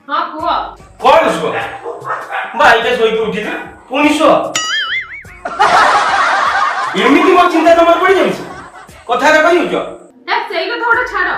ହଁ କୁହ। କଣ ଶୁଅ ଭାଇଟା ଶୋଇକି ଉଠିଲି ପୁଣି ଶୁଅ ଏମିତି ମୋ ଚିନ୍ତା ତମର ପଡିଯାଉଛି କଥାଟା କହିଯାଉଛ। ସେଇ କଥା ଗୋଟେ ଛାଡ।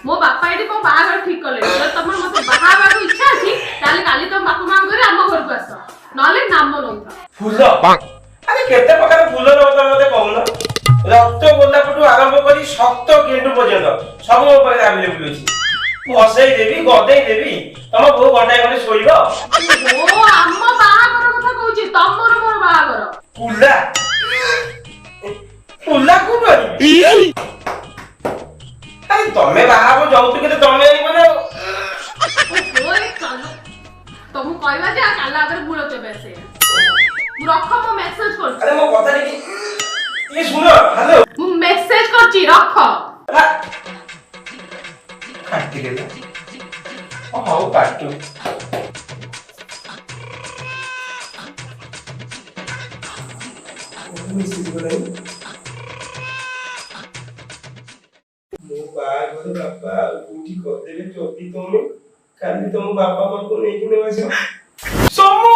ମୋ ବାପା ଏଠି ମୋ ବାହାଘର ଠିକ କଲେ। ଯଦି ତମର ମତେ ବାହା ହେବାକୁ ଇଚ୍ଛା ଅଛି ତାହେଲେ କାଲି ତମ ବାପା ମାଙ୍କ ଘରେ ଆମ ଘରକୁ ଆସ, ନହେଲେ ନାମ ନଉଥା। ଫୁଲ ଆରେ କେତେ ପ୍ରକାର ଫୁଲ ନବ ତମେ ମତେ କହୁନ। ରକ୍ତ ଗୋଲାପଠୁ ଆରମ୍ଭ କରି ଶକ୍ତ ଗେଣ୍ଡୁ ପର୍ଯ୍ୟନ୍ତ ସବୁ ମୋ ପାଖରେ ଆଭେଲେବୁଲ ଅଛି। ବସେଇ ଦେବି ଗଦେଇ ଦେବି ତମ ବୋଉ ଘଣ୍ଟାଏ ଖଣ୍ଡେ ଶୋଇବ। ଓ ଆମ ବାହାଘର କଥା କହୁଛି, ତମର ମୋର ବାହାଘର। ପୁଲା ପୁଲା କୋଉଠୁ ଆଣିବି? ଆରେ ତମେ ବାହା ହବ ଯୌତୁକରେ ତମେ ଆଣିବ ନା। ତମକୁ କହିବା ଯେ କାଲା ଆଗରେ ଗୁଳ ଚୋବେ ଆସେ। ମୁଁ ରଖ, ମୁଁ ମେସେଜ କରୁଛି। ଆରେ ମୋ କଥା ଟିକେ ଶୁଣ। ହ୍ୟାଲୋ ମୁଁ ମେସେଜ କରୁଛି, ରଖ। କାଟିଦେଲା। ହଉ କାଟୁ। ମୋ ବାହାଘର ବାପା ଆଉ କୋଉଠି କରିଦେଲେ ଯଦି ତମେ କାଲି ତମ ବାପା ମାଙ୍କୁ ନେଇକି ନେବା ଆସିବ। ସମୁ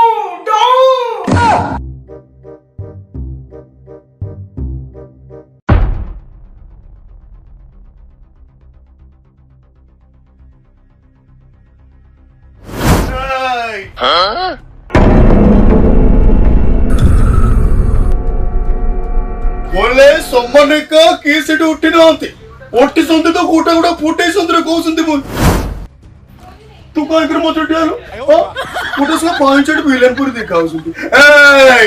बोले सम्मान का की सेठ उठी नहंती उठी संते तो गोटा गोटा फुटे संतरे कहउसंती बोल तू काय कर मत उठियालो गोटा सला पांच सेठ विलन पुरी देखाउसंती ए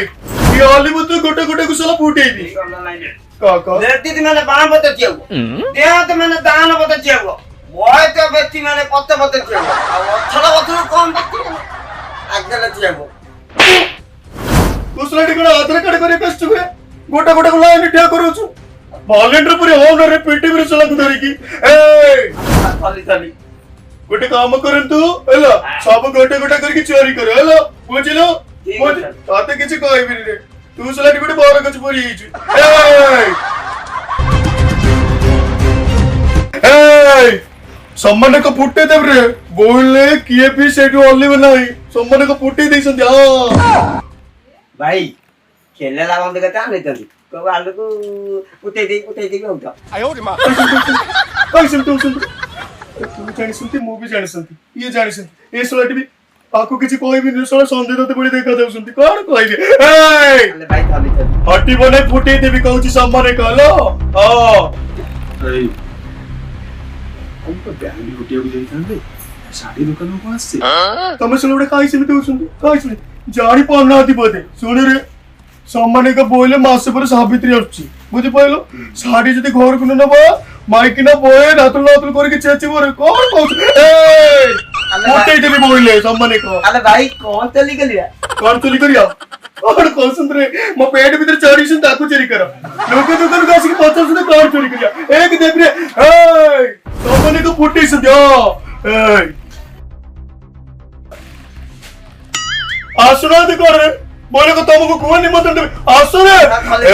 ये हॉलीवुड तो गोटा गोटा कुसला फुटे दी का लेती मैंने बाण बता चियागो देहा तो मैंने दान बता चियागो बॉय तो व्यक्ति मैंने पत्ते बता चियागो और थला बता कौन व्यक्ति आगला चियागो कुसला टिकड़ा आधार कार्ड करे कष्ट हुए गोटा गोटा लाइन ठिया करूछु वॉलंटियर पूरी ओनर रे पेटी में चला को धरी की ए खाली खाली गोटे काम करन तू हेलो सब गोटे गोटा करके चोरी कर हेलो बुझिलो बुझ ताते किछि कहबी रे तू सलाटी गोटे बार गछ परी हिची ए सम्मान को फुटे देब रे बोले किए भी सेठी ओनली बनाई सम्मान को फुटे देसन हां भाई खेलने ला बंद करते आने चली को आलू को उठे दे उठा आयो रे मां कैसे तू सुन तू जानि सुनती मु भी जानि सुनती ये जानि सुनती ए सलाटी भी आको किछि कोई भी निसला संदेह तो बड़ी देखा दे सुनती कोन कहबी ए अरे भाई खाली हट्टी बने फुटे देबी कहूची सम्मान कहलो हां ए हम तो ब्याह गुटिया को जाइथांते साड़ी दुकान को आसे तमे सुनोडे काई से भी सुनती जानी पाना आती बोदे सुन रे सम्मान का बोले मास पर सावित्री आछी बुझि पाइलो साड़ी जदी घर को नबा माइक ना बोए रातुल रातुल करके चेची बोरे कोन कहू ए मोटे देबी बोले सम्मान को अरे भाई कौन चली गलिया कौन चली करिया और कौन सुन रे मो पेट भीतर चढ़ी सुन ताकू चोरी करो लोग दुकान का आसी पचास सुन कौन चोरी करिया एक देख रे ए सम्मान को फुटी सुन दियो ए आसुना दे कर बोले को तुमको कोन निमंत्रण दे आसु रे ए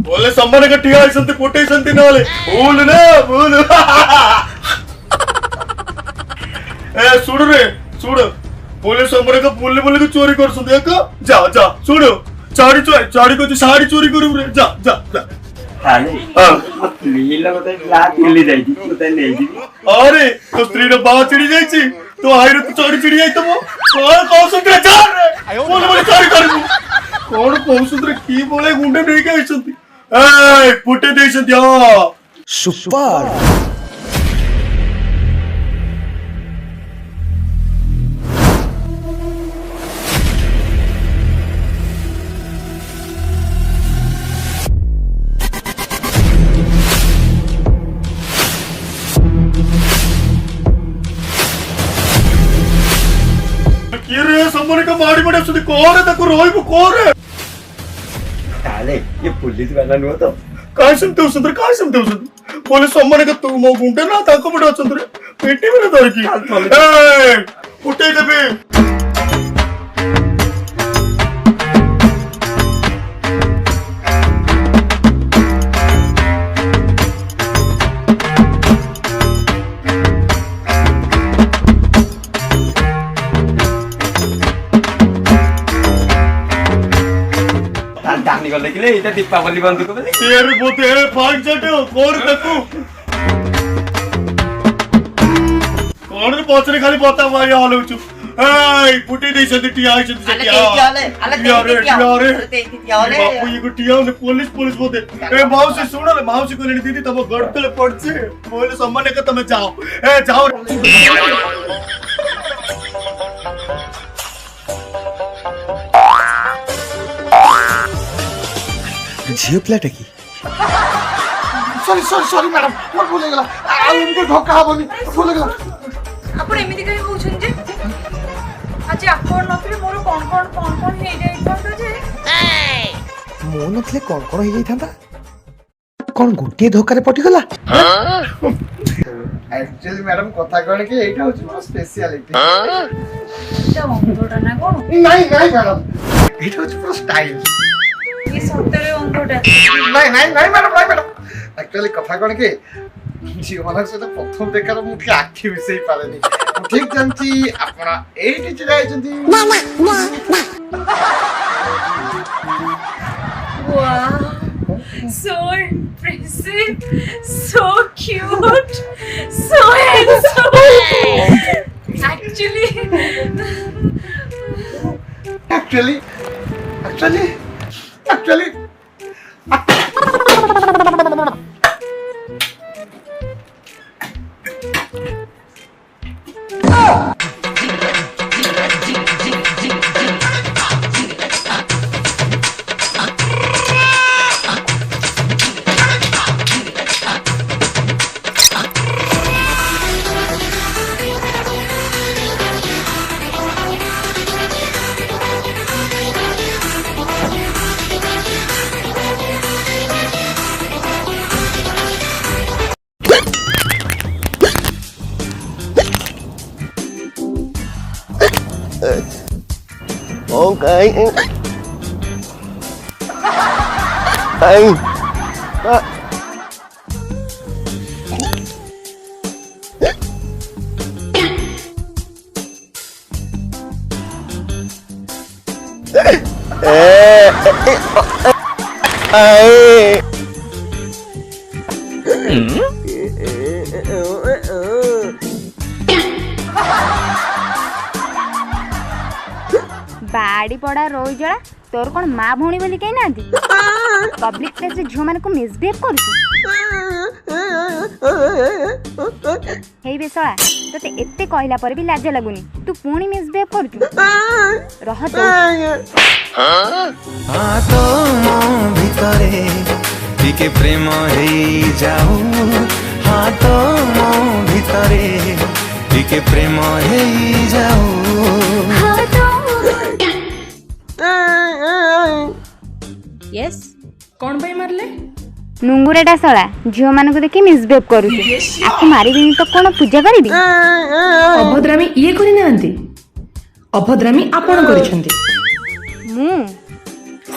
बोले सम्मान का ठिया संति फुटे संति नाले भूल ना भूल ए सुड़ रे सुड़ बोले सम्मान का बोले बोले को चोरी कर संति एक जा जा सुड़ चाड़ी को साड़ी चोरी करू रे जा जा जा हाले हां लीला को रात हिली जाई तो नहीं जी अरे तो स्त्री रे बात चिड़ी जाई छी तो आइरो तो चोरी चिड़ी जाई तमो कौन सुंदर जा रे बोले बोले चोरी कर कौन कौन सुंदर की बोले गुंडे नहीं के आइसंती ए फुटे देइसंती हां सुपर सम्मान का माड़ी माड़ी सुधी कौन है तको रोइबो कौन है हाले ये पुलिस वाला नो तो काय सुनते बोले सम्मान का तू मो गुंडे ना ताको बड़ा चंद्र पेटी में धर की ए उठे देबे ମାନିଗଲେ କିଲେ ଏଇଟା ଦୀପାବଳି ବନ୍ଧୁକ ବୋଲି तेरे बोते भाग जाते हो कौन देखो कौन रे पछरे खाली बता मारी हाल होछु ए पुटी दे सदी टिया आइछ अरे बापू ये को टिया ने पुलिस बोते ए माउसी सुन रे माउसी को लेनी दीदी तब गड़तले पड़छे बोले सम्मान के तुम जाओ ए जाओ झियो प्लेट की सॉरी मैडम मैं भूल गया आ इनको धोखा हबनी भूल गया ଆପଣ ଏମିତି କାହିଁ କହୁଛନ୍ତି ଯେ ଆଜି ଆପଣ ନଥିଲେ ମୋର କଣ ହେଇଯାଇଥାନ୍ତା ଯେ ମୁଁ ନଥିଲେ କଣ ହେଇଯାଇଥାନ୍ତା କଣ ଗୋଟିଏ ଧୋକାରେ ପଟିଗଲା एक्चुअली मैडम कथा कहने के एटा होची मोर स्पेशलिटी ଏଟା ଅନ୍ଧଟା ନା କଣ नहीं मैडम एटा होची मोर स्टाइल ଏ ସତରେ ଅନ୍ଧଟା नहीं मैडम एक्चुअली कथा कहने के झियो मानक से प्रथम देखार मु के आखि मिसई पारेनी ठीक जानची आपन एठी चिरा आइचंती wow so impressive so cute so handsome actually Okay. Hey. बाड़ी पड़ा रोई जड़ा तोर कौन माँ भौणी बोली कहीं ना पब्लिक प्लेस रे झियो माने को मिसबिहेव करू हेई बेसळा तते एत्ते कहला पर भी लाज लागुनी तू पुणी मिसबिहेव करू रह तो हाँ तो मो भितरे टिके प्रेम हेई जाऊ हाँ तो मो भितरे टिके प्रेम हेई जाऊ यस कौन भाई मारले नुंगुरेटा सळा झियो मानको देखि मिसबिहेव करू आखु मारिबिनी तो कोन पूजा करिबी अभद्रामी ये करि नांती अभद्रामी आपण करिसंती मु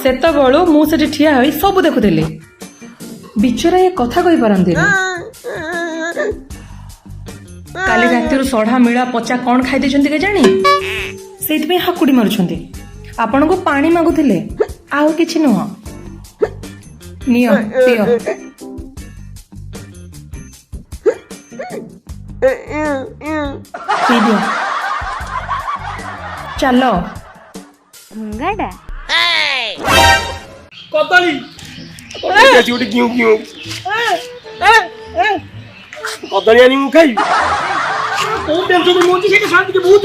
सेतबळो मु सेठी ठिया होई सब देखुथिले बिचरा ये कथा कहि पारंती काली रातिरु सढ़ा मिला पचा कौन खाई देछंती के जानी सेति में हाकुडी मारुछंती आपण को पानी मागुथिले आउ किछि नुह नियो पियो पियो चलो भुंगाडा कदली कदली गोटे क्यों कदली आनी मु खाई कोन टेंशन मोची सेटा शांति के बहुत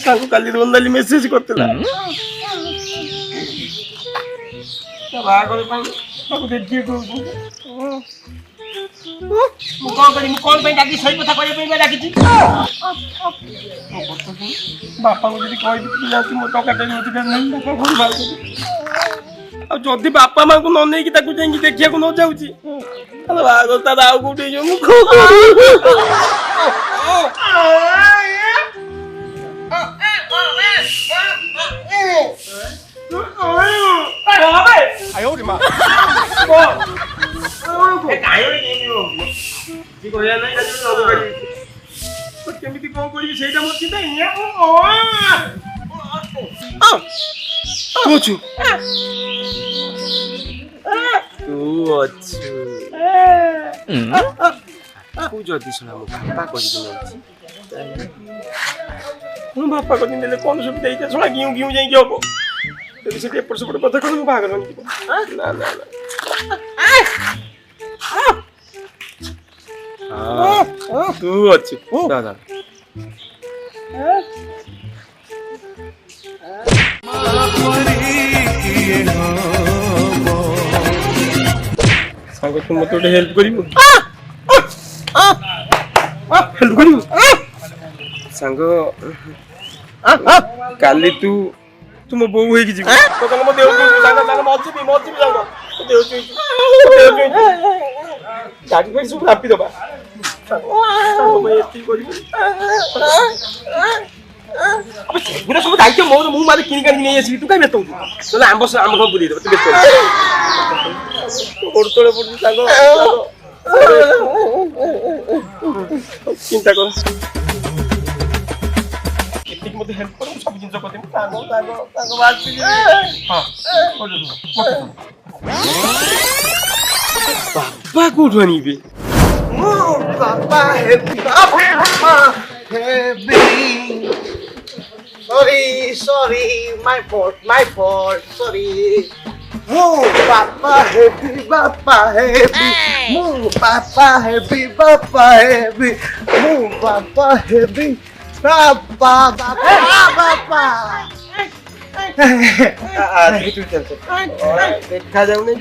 ताको काली रोंदाली मेसेज करतला बागरे पाई ताको देखिए को मु कोन पे डाकी सही कथा करे पे डाकी छी बापा को जदी कहि दिती जाती मो टका दे मोती नहीं बापा भूल भाल आ जदी बापा मां को न नै कि ताको जाई देखिया को न जाउची अरे बागो ता दाउ कोठी जो मु खो केमिति कौन करी सेटा मोर चिंता ତୁ ଅଛୁ ତୁ ଯଦି ଶୁଣା ମୋ ବାପା କରିକି ନେଉଛି ମୋ ବାପା କରିକି ନେଲେ କଣ ସୁବିଧା ହେଇଛି ଶୁଣା ଘିଉ ଘିଉ ଯାଇକି ହବ ଯଦି ସେଠି ଏପଟ ସେପଟ କଥା କଲେ ମୋ ବାହାଘର ହେଇଯିବ ନା ନା ନା ତୁ ଅଛୁ ଦାଦା ସାଙ୍ଗ ତୁ ମତେ ଗୋଟେ ହେଲ୍ପ କରିବୁ ହେଲ୍ପ କରିବୁ ସାଙ୍ଗ କାଲି ତୁ ମୋ ବୋଉ ହେଇକି ଯିବୁ ମୋ ଦେହ ସାଙ୍ଗ ସାଙ୍ଗ ମଜିବି ସାଙ୍ଗ ଦେହ ଗାଡି ଫାଡି ସବୁ ରାପି ଦବା ଏତିକି କରିବୁ ସେଗୁଡ଼ା ସବୁ ଦାୟିତ୍ୱ ମୋର ମୁଁ ମାନେ କିଣି କାଣିକି ନେଇ ଆସିବି ତୁ କାହିଁ ବ୍ୟସ୍ତ ହଉଛୁ ନହେଲେ ଆମ୍ବ ସବୁ ବୁଲେଇ ଦେବ ତୁ ବ୍ୟସ୍ତ ଗୋଡ଼ ତଳେ ପଡୁଛି ସାଙ୍ଗ ଚିନ୍ତା କର ଏତିକି ମତେ ହେଲ୍ପ କର ମୁଁ ସବୁ ଜିନିଷ କରିଦେବି ସାଙ୍ଗ ବାହାରିଛି ବାପା କୋଉଠୁ ଆଣିବେ ବାପା sorry my fault sorry ମୁଁ ବାପା ହେବି ମୁଁ ବାପା ହେବି ଦେଖା ଯାଉନି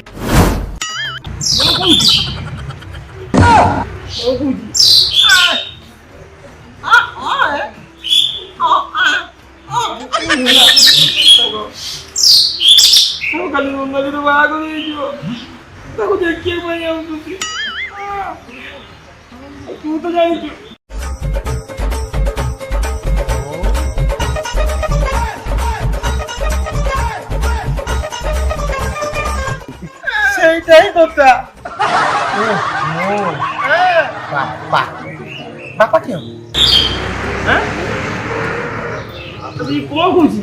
କାଲି ନନ୍ଦୀର ବାହାଘର ହେଇଯିବ ତାକୁ ଦେଖିବା ପାଇଁ ଆସୁଛି ତୁ ତ ଜାଣିଛୁ ସେଇଟା ହିଁ କଥା ବାପା କିଏ କଣ କହୁଛି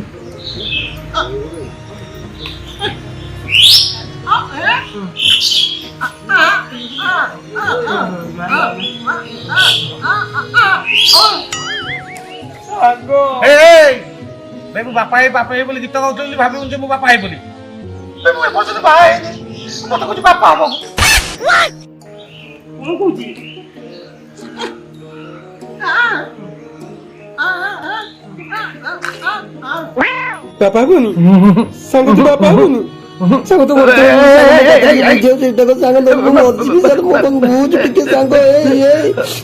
ମୁଁ ବାପା ହେଇ ବୋଲି ଗୀତ ଗାଉଥିଲି ଭାବିବୁ ଯେ ମୁଁ ବାପା ହେଇ ବୋଲି ମୁଁ ଏପର୍ଯ୍ୟନ୍ତ ବାହା ହେଇନି ମତେ କହୁଛି ବାପା ହବ କଣ କହୁଛି ବାପା ହବନି ସାଙ୍ଗ ତୁ ବାପା ହବନି ସାଙ୍ଗ ତ ବୁଝ ଟିକେ ସାଙ୍ଗ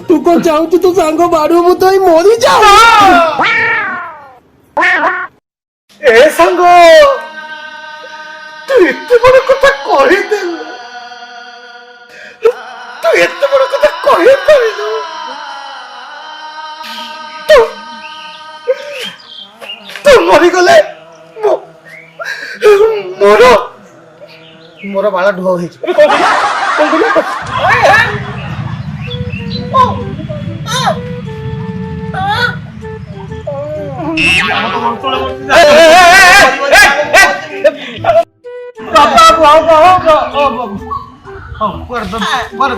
ତୁ କଣ ଚାହୁଁଛୁ ତୁ ସାଙ୍ଗ ବାଡୁ ମୁଁ ତ ମରିଯାଉ ଏ ସାଙ୍ଗ ତୁ ଏତେ ବଡ କଥା କହିଦେଲୁ ତୁ ମରିଗଲେ ମୋର ବାଳ ଢୁଆ ହେଇଯିବ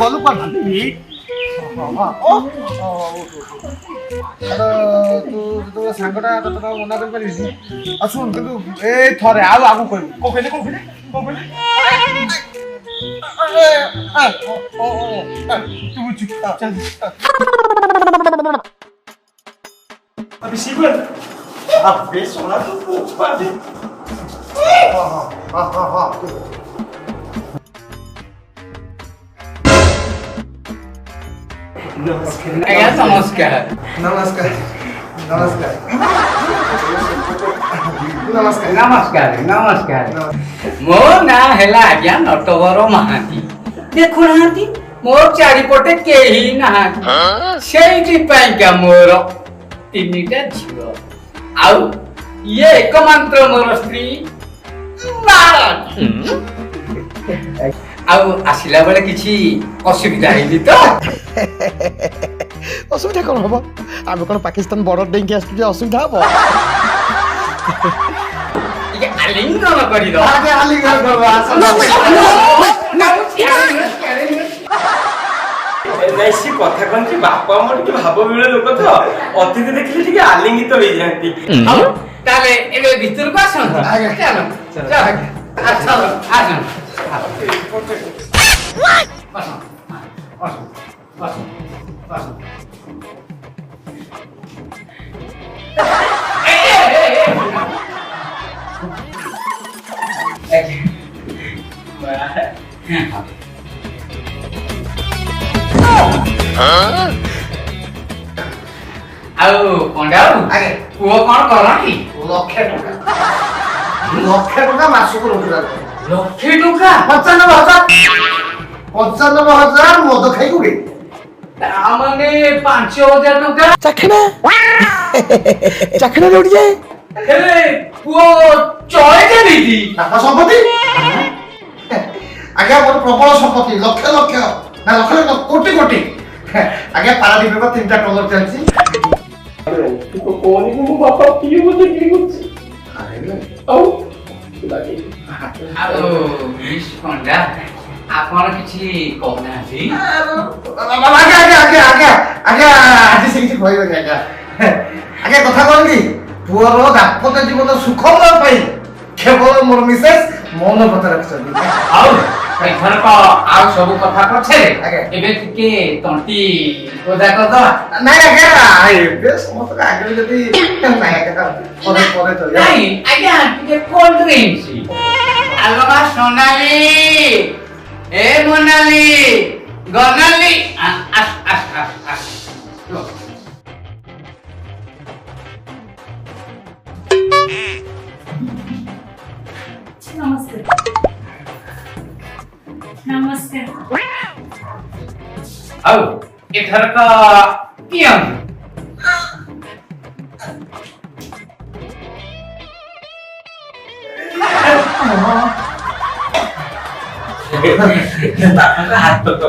ଗଲୁ ତୁ ଯେତେବେଳେ ସାଙ୍ଗଟା ତତେ ମନା କରିପାରିବିନି ଆଉ ଶୁଣ କିନ୍ତୁ ଏଇ ଥରେ ଆଉ ଆଗକୁ କହିବୁ ନମସ୍କାର ମୋ ନାଁ ହେଲା ଆଜ୍ଞା ନଟବର ମହାନ୍ତି ଦେଖୁନାହାନ୍ତି ମୋ ଚାରିପଟେ କେହି ନାହାନ୍ତି ସେଇଥିପାଇଁକା ମୋର 3ଟା ଝିଅ ଆଉ ଇଏ ଏକମାତ୍ର ମୋର ସ୍ତ୍ରୀ ଆଉ ଆସିଲା ବେଳେ କିଛି ଅସୁବିଧା ହେଇନି ତ ଅସୁବିଧା କଣ ହବ ଆମେ କଣ ପାକିସ୍ତାନ ବର୍ଡର ଦେଇକି ଆସୁଛୁ ଯେ ଅସୁବିଧା ହବ ଆଲିଙ୍ଗନ କରିଦବ ଆଗେ ଆଲିଙ୍ଗନ କରବା ଆସ ନାଇଁ ସେ କଥା କଣ କି ବାପା ମୋର ଟିକେ ଭାବ ବିଳ ଲୋକ ତ ଅତିଥି ଦେଖିଲେ ଟିକେ ଆଲିଙ୍ଗିତ ହେଇଯାନ୍ତି। ଆଉ ତାହେଲେ ଏବେ ଭିତରକୁ ଆସନ୍ତୁ ଆଜ୍ଞା। ଚାଲ ଚାଲ ଆସନ୍ତୁ ଆସନ୍ତୁ ଆଉ ପଣ୍ଡାଉ ପୁଅ କଣ କରନ୍ତି? ଲକ୍ଷେ ଟଙ୍କା ମାସକୁ ରୋଜଗାର କରେ। ଲକ୍ଷେ ଟଙ୍କା 95,000 ମଦ ଖାଇକୁ ବେ ତାମାନେ 5,000 ଟଙ୍କା ଚାଖଣା ଯୋଉଠି ଯାଏ ହେଲେ ପୁଅ ଚଳେ କେମିତି? ତାଙ୍କ ସମ୍ପତ୍ତି ଆଜ୍ଞା ମୋର ପ୍ରବଳ ସମ୍ପତ୍ତି ଲକ୍ଷ ଲକ୍ଷ ନା ଲକ୍ଷ ଲକ୍ଷ କୋଟି କୋଟି ଆଜ୍ଞା ପାରାଦୀପରେ 3ଟା ଟଲର ଚାଲିଛି କହନି ମୋ ବାପା ପିଏ ବୋଧେ କିଣି କରୁଛି ଆଉ ଆଉ ମିସ୍ ପଣ୍ଡା ଆପଣ କିଛି କହୁନାହାନ୍ତି? ଆଜ୍ଞା ଆଜ୍ଞା ଆଜ୍ଞା ଆଜ୍ଞା ଆଜ୍ଞା ଆଜି ସେ କିଛି କହିବେନି ଆଜ୍ଞା ଆଜ୍ଞା କଥା କଣ କି ପୁଅର ଦାମ୍ପତ୍ୟ ଜୀବନ ସୁଖମୟ ପାଇଁ କେବଳ ମୋର ମିସେସ୍ ମୌନ କଥା ରଖିଛନ୍ତି ଆଉ ଏଥରକ ଆଉ ସବୁ କଥା ପଛରେ ଆଜ୍ଞା। ଏବେ ଟିକେ ତଣ୍ଟି ଓଦା କରିଦବା। ନାଇଁ ଆଜ୍ଞା ଏବେ ସମସ୍ତଙ୍କ ଆଗରେ ଯଦି ନାଇଁ ଆଜ୍ଞା ପରେ ପରେ ଚଳିବ ନାଇଁ ଆଜ୍ଞା ଟିକେ କୋଲ୍ଡ ଡ୍ରିଙ୍କସ ଆଲୋ ମା ସୋନାଲି ଏ ମୋନାଲି ଗନାଲି ଆସ ଆସ ଆସ ଆସ ଆଉ ଏଥରକ ପିଅନ୍ତୁ ହାତ ତ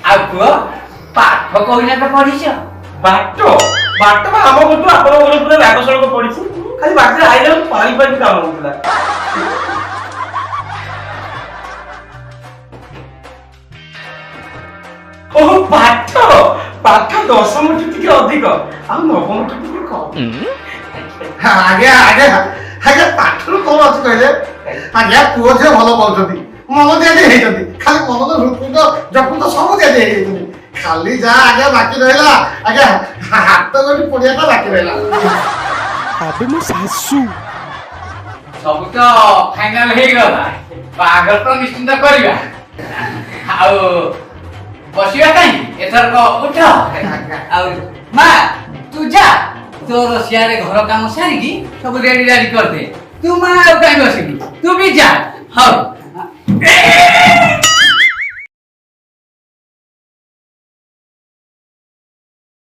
ଆଉ ପୁଅ ପାଠ କହିନା ତ ପଢିଛ? ବାଟ ବାଟ ବା ଆମ ଘରଠୁ ଆପଣଙ୍କ ଘର ପୁରା ରାଗ ସଡ଼କ ପଡିଛି ଖାଲି ବାଟରେ ଆଇଲା ବେଳକୁ ପାଣି ପାଣି କାମ ହଉଥିଲା। ଓହୋ ପାଠ ପାଠ 10ଠୁ ଟିକେ ଅଧିକ ଆଉ 9ଠୁ ଟିକେ କମ। ଆଜ୍ଞା ଆଜ୍ଞା ଆଜ୍ଞା ପାଠରୁ କଣ ଅଛି କହିଲେ ଆଜ୍ଞା ପୁଅ ଝିଅ ଭଲ ପାଉଛନ୍ତି ମନ ଦିଆଦି ହେଇଛନ୍ତି ଖାଲି ମନର ହୃତ୍ପିଣ୍ଡ ଯକୃତ ସବୁ ଦିଆଦି ହେଇଯାଇଛନ୍ତି ଖାଲି ଯାହା ଆଜ୍ଞା ବାକି ରହିଲା ଆଜ୍ଞା ହାତ ଗଣ୍ଠି ପଡିଆଟା ବାକି ରହିଲା ଆବେ ମୋ ଶାଶୁ ସବୁ ତ ଫାଇନାଲ ହେଇଗଲା ବାହାଘର ତ ନିଶ୍ଚିନ୍ତ କରିବା ଆଉ ବସିବା କାହିଁ ଏଥରକ ଉଠ ଆଉ ମା ତୁ ଯା ତୋର ସିଆଡେ ଘର କାମ ସାରିକି ସବୁ ରେଡି କରିଦେ ତୁ ମା ଆଉ କାହିଁ ବସିବୁ ତୁ ବି ଯା ହଉ